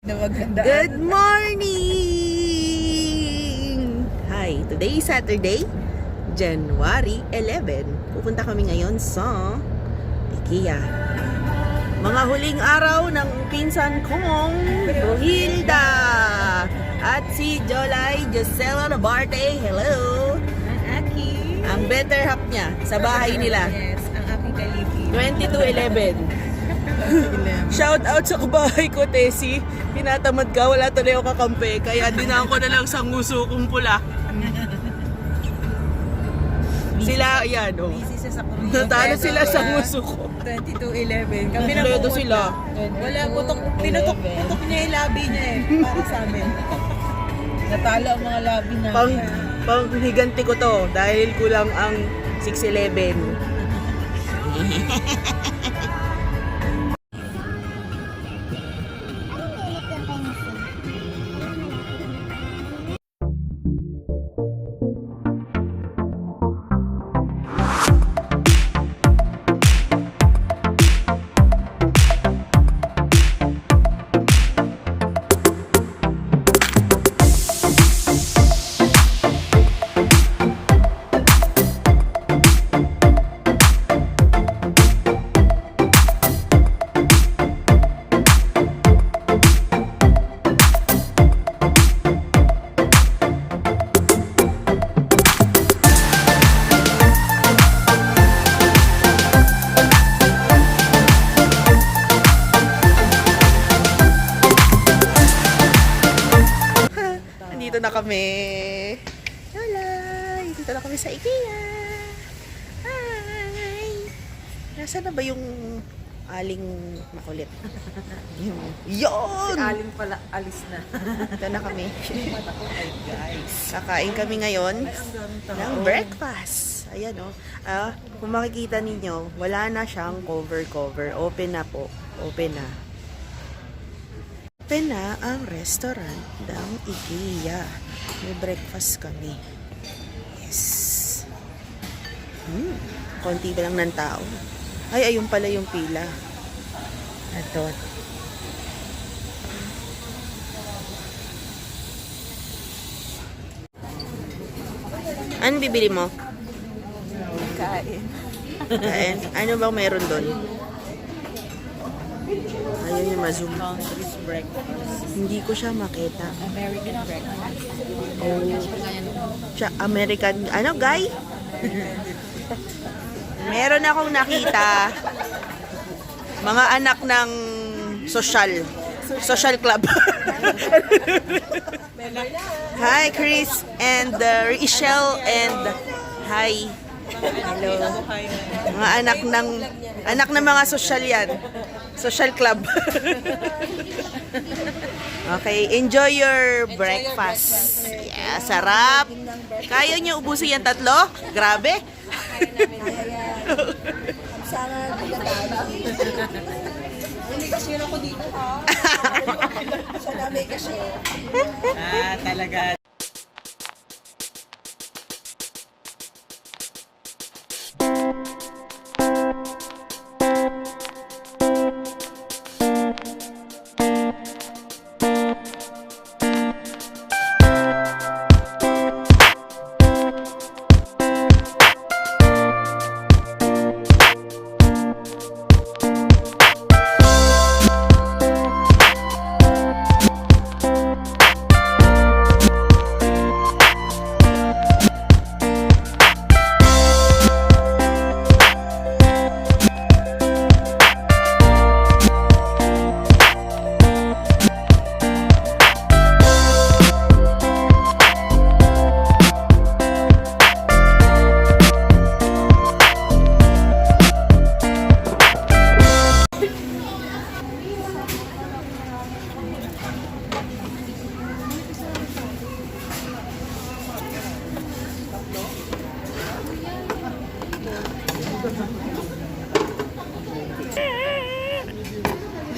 Good morning! Hi, today is Saturday, January 11. Pupunta kami ngayon sa IKEA. Mga huling araw ng pinsan kong Rohilda at si Jolay Joselo Nabarte. Hello! Aki. Ang better half niya sa bahay nila. Yes, ang aking kalipi. 2211. Shout out sa kabahay ko, Tessie. Tinatamad ka, wala tuloy ako kakampi. Kaya dinaan ko na lang sa nguso kong pula. Sila, ayan, oh. Busy siya sa Korea. Natalo sila sa nguso ko. 2211. Kami na Kompleto pumunta. sila. Wala, putok niya yung labi niya eh. Para sa amin. Natalo ang mga labi namin. Pang higanti ko to dahil kulang ang 611. Dito na kami. Hello! Dito na kami sa IKEA. Hi! Nasaan na ba yung aling makulit? Yun! Alin pala, alis na. Dito na kami. Guys. Kakain kami ngayon ng breakfast. Ayan o. Kung makikita ninyo, wala na siyang cover. Open na po. Open na. Open na ang restaurant ng IKEA. May breakfast kami. Yes. Konti ba lang ng tao? Ay, ayun pala yung pila. Ito. Ano bibili mo? Kain. Kain. Ano bang meron doon? Ayun yung ma-zoom. Country's breakfast. Hindi ko siya makita. American breakfast. Oh. Siya, American, ano, guy? Meron akong nakita. Mga anak ng social club. Hi, Chris and Rachel and hi. Hello. Mga anak ng mga social yan. Social club. Okay, enjoy your breakfast. Yeah, sarap. Kaya niyo ubusin yan tatlo? Grabe. Hindi kasi ako dito ha. Sa dami kasi. Talaga.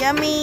Yummy!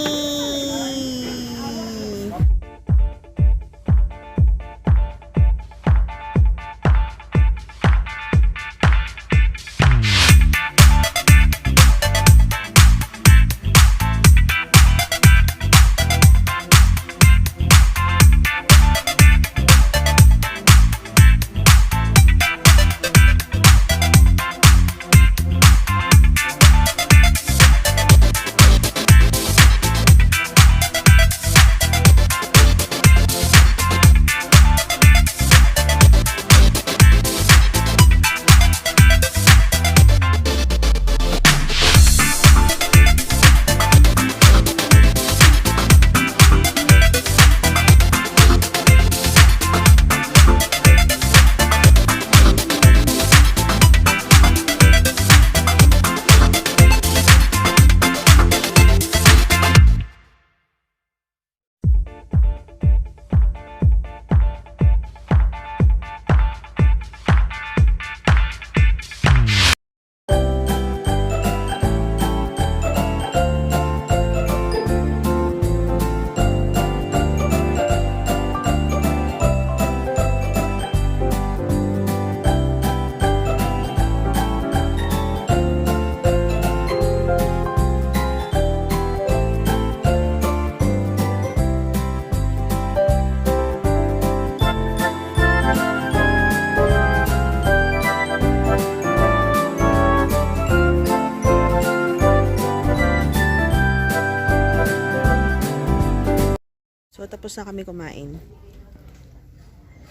So, tapos na kami kumain.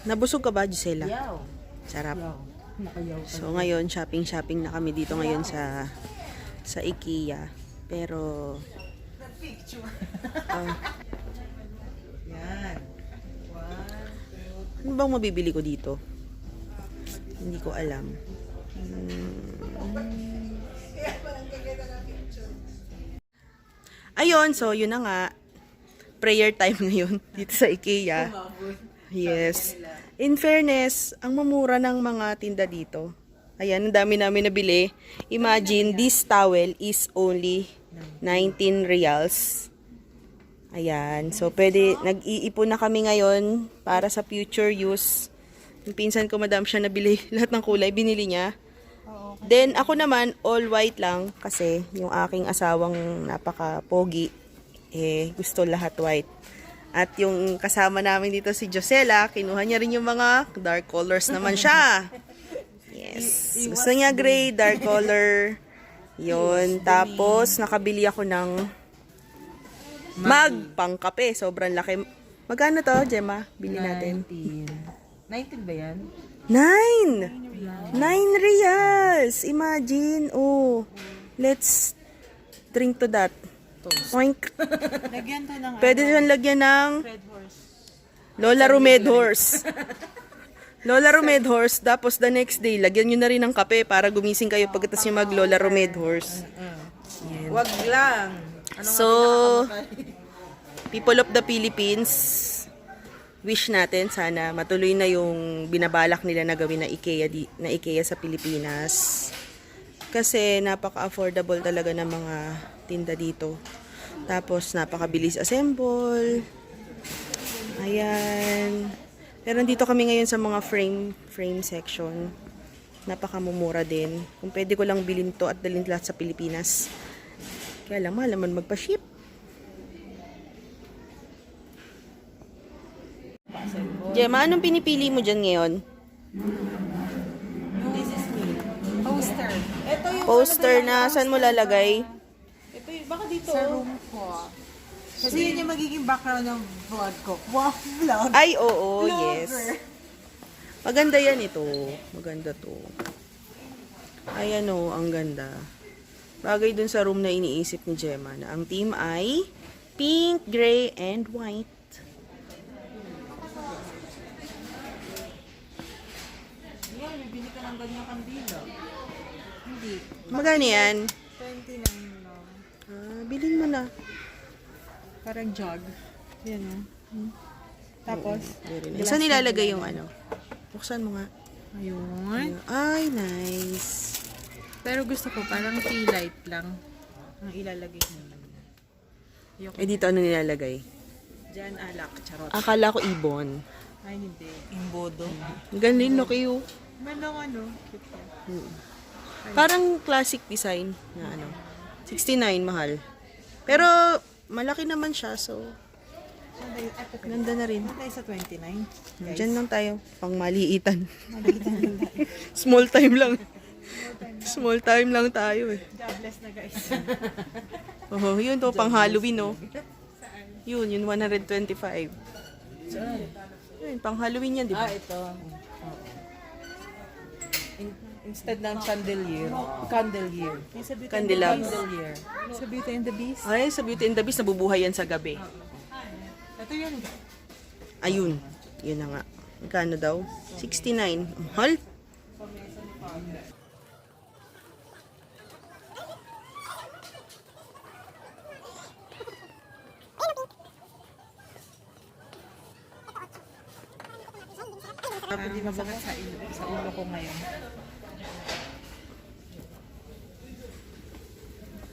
Nabusog ka ba, Gisela? Yaw. Sarap. Yaw. Nakayaw ka. So, ngayon, shopping na kami dito ngayon sa IKEA. Pero, Yan. ano bang mabibili ko dito? Hindi ko alam. Ayun, so yun na nga. Prayer time ngayon dito sa IKEA. Yes. In fairness, ang mamura ng mga tinda dito. Ayan, ang dami namin nabili. Imagine, this towel is only 19 reals. Ayan. So, pwede, nag-iipon na kami ngayon para sa future use. Yung pinsan ko, madam siya nabili. Lahat ng kulay, binili niya. Then, ako naman, all white lang. Kasi, yung aking asawang napaka-pogi, gusto lahat white. At yung kasama namin dito, si Josela, kinuha niya rin yung mga dark colors naman siya. Yes. Gusto niya gray, dark color. Yun. Tapos, nakabili ako ng pangkape. Sobrang laki. Magkano to, Gemma? Bili natin. 19 ba yan? 9 reals. Imagine. Oh. Let's drink to that. Oink. Lagyan to ng Pwede dyan lagyan ng red horse. Lola Rumed Horse. Lola Rumed Horse. Tapos the next day, lagyan nyo na rin ng kape para gumising kayo pagkatapos nyo mag Lola Rumed Horse. Wag lang. So, people of the Philippines, wish natin sana matuloy na yung binabalak nila na gawin na IKEA sa Pilipinas. Kasi napaka-affordable talaga ng mga tinda dito. Tapos napakabilis assemble. Ayan. Pero dito kami ngayon sa mga frame section. Napakamumura din. Kung pwede ko lang bilhin to at dalhin lahat sa Pilipinas. Kaya lang, mahal naman magpa-ship. Gemma, anong pinipili mo dyan ngayon? This is me. Poster. Ito yung Poster na, saan mo lalagay? Ito yung, baka dito. Sa room ko. Kasi yun yung magiging background ng vlog ko. Wow, vlog. Ay, oo, Vlogger. yes. Maganda yan ito. Maganda to. Ayan o, ang ganda. Bagay dun sa room na iniisip ni Gemma na ang team ay pink, gray, and white. Yan, bibili ka ng ganyang kandila. Hindi. Magkano yan? 29 lang. Bilhin mo na. Parang jog. Yan o. Tapos, Very nice. Saan nilalagay yung ano? Buksan mo nga. ayun. Ay, nice. Pero gusto ko parang tea light lang ang ilalagay mo. Dito ano nilalagay? Diyan alak, charot. Akala ko ibon. Ay, hindi. Imbodo. Galing, laki yun. Manang ano, cute pa. Parang classic design na ano. 69, mahal. Pero, malaki naman siya, so, ganda na rin. Tayo sa 29. Diyan lang tayo, pang maliitan. Small time lang. Small time lang tayo eh. Jobless na guys. Oh, yun to, pang Halloween, no? Yun 125. Yun, pang Halloween yan, di ba? Ito. Instead ng chandelier. Candelier. Candelabs. Candelier. Sa Beauty and the Beast. Ay, sa Beauty and the Beast, nabubuhay yan sa gabi. Ito yan. Ayun. Yun na nga. Magkano daw? 69. Mahal? Hindi masakit sa ulo ko ngayon.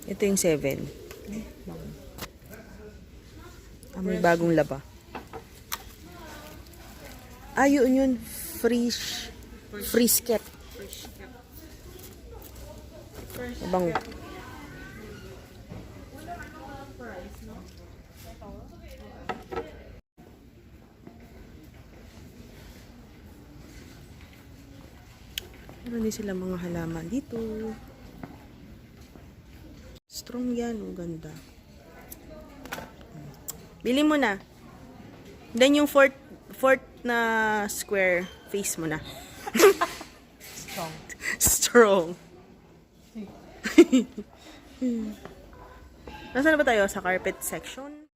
Ito yung 7. May bagong laba. Yun yun. Frisket. Bango. Meron din sila mga halaman dito. Strong yan. Ang ganda. Bili mo na. Then yung fourth na square, face mo na. Strong. Strong. Nasaan na ba tayo? Sa carpet section?